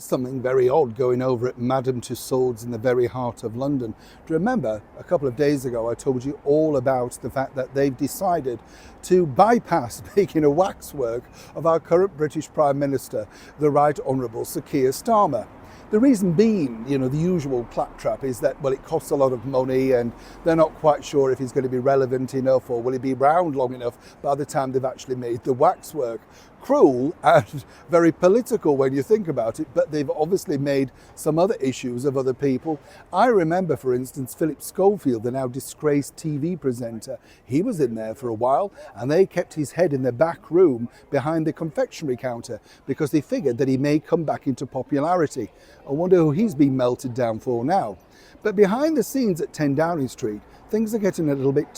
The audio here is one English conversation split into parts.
Something very odd going over at Madame Tussauds in the very heart of London. Do you remember a couple of days ago I told you all about the fact that they've decided to bypass making a waxwork of our current British Prime Minister, the Right Honourable Sir Keir Starmer. The reason being, the usual claptrap is that, well, it costs a lot of money and they're not quite sure if he's going to be relevant enough or will he be around long enough by the time they've actually made the waxwork. Cruel and very political when you think about it, but they've obviously made some other issues of other people. I remember, for instance, Philip Schofield, the now disgraced TV presenter. He was in there for a while and they kept his head in the back room behind the confectionery counter because they figured that he may come back into popularity. I wonder who he's been melted down for now. But behind the scenes at 10 Downing Street, things are getting a little bit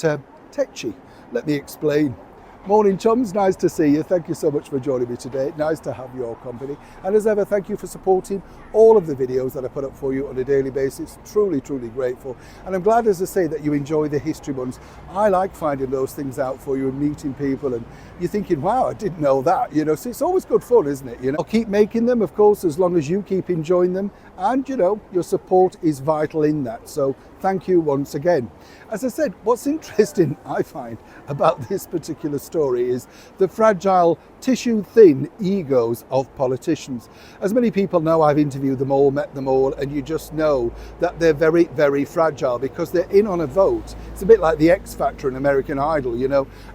tetchy. Let me explain. Morning chums, nice to see you. Thank you so much for joining me today. Nice to have your company. And as ever, thank you for supporting all of the videos that I put up for you on a daily basis. Truly, truly grateful. And I'm glad, as I say, that you enjoy the history ones. I like finding those things out for you and meeting people and you're thinking, wow, I didn't know that, so it's always good fun, isn't it? I'll keep making them, of course, as long as you keep enjoying them. And, your support is vital in that. So thank you once again. As I said, what's interesting, I find, about this particular story is the fragile, tissue-thin egos of politicians. As many people know, I've interviewed them all, met them all, and you just know that they're very, very fragile because they're in on a vote. It's a bit like the X Factor in American Idol,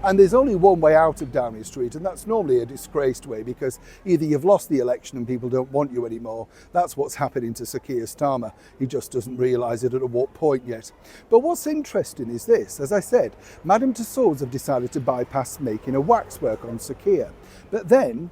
and there's only one way out of Downing Street, and that's normally a disgraced way because either you've lost the election and people don't want you anymore. That's what's happening to Sir Keir Starmer. He just doesn't realise it at what point yet. But what's interesting is this. As I said, Madame Tussauds have decided to bypass making a waxwork on Sir Keir. But then,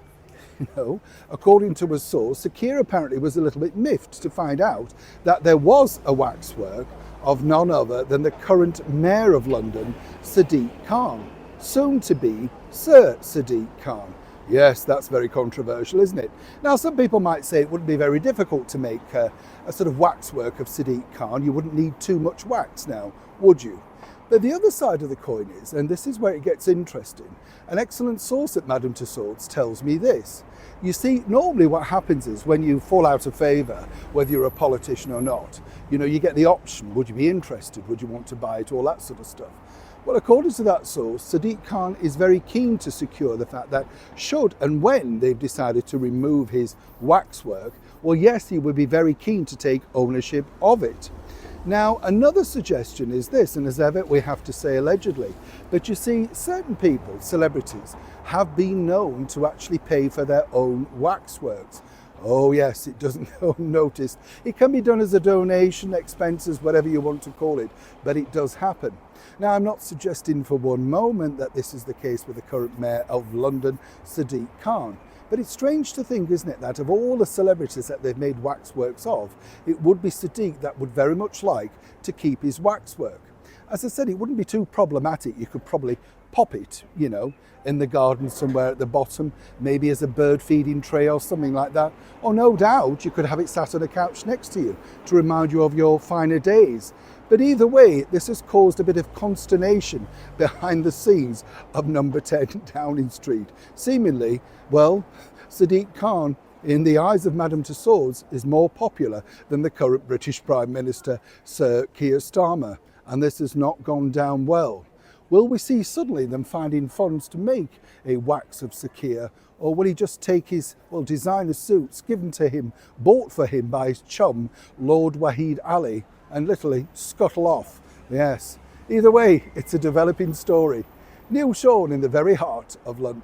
according to a source, Sir Keir apparently was a little bit miffed to find out that there was a waxwork of none other than the current Mayor of London, Sadiq Khan, soon to be Sir Sadiq Khan. Yes, that's very controversial, isn't it? Now, some people might say it wouldn't be very difficult to make a sort of waxwork of Sadiq Khan. You wouldn't need too much wax now, would you? But the other side of the coin is, and this is where it gets interesting, an excellent source at Madame Tussauds tells me this. You see, normally what happens is when you fall out of favour, whether you're a politician or not, you get the option. Would you be interested? Would you want to buy it? All that sort of stuff. Well, according to that source, Sadiq Khan is very keen to secure the fact that should and when they've decided to remove his waxwork, well, yes, he would be very keen to take ownership of it. Now, another suggestion is this, and as ever, we have to say allegedly, but you see, certain people, celebrities, have been known to actually pay for their own waxworks. Oh yes, it doesn't go unnoticed. It can be done as a donation, expenses, whatever you want to call it, but it does happen. Now, I'm not suggesting for one moment that this is the case with the current Mayor of London, Sadiq Khan. But it's strange to think, isn't it, that of all the celebrities that they've made waxworks of, it would be Sadiq that would very much like to keep his waxwork. As I said, it wouldn't be too problematic. You could probably pop it, in the garden somewhere at the bottom, maybe as a bird feeding tray or something like that. Or no doubt you could have it sat on a couch next to you to remind you of your finer days. But either way, this has caused a bit of consternation behind the scenes of number 10 Downing Street. Seemingly, well, Sadiq Khan, in the eyes of Madame Tussauds, is more popular than the current British Prime Minister, Sir Keir Starmer. And this has not gone down well. Will we see suddenly them finding funds to make a wax of Sir Keir, or will he just take his, designer suits given to him, bought for him by his chum, Lord Wahid Ali, and literally scuttle off? Yes. Either way, it's a developing story. Neil Sean in the very heart of London.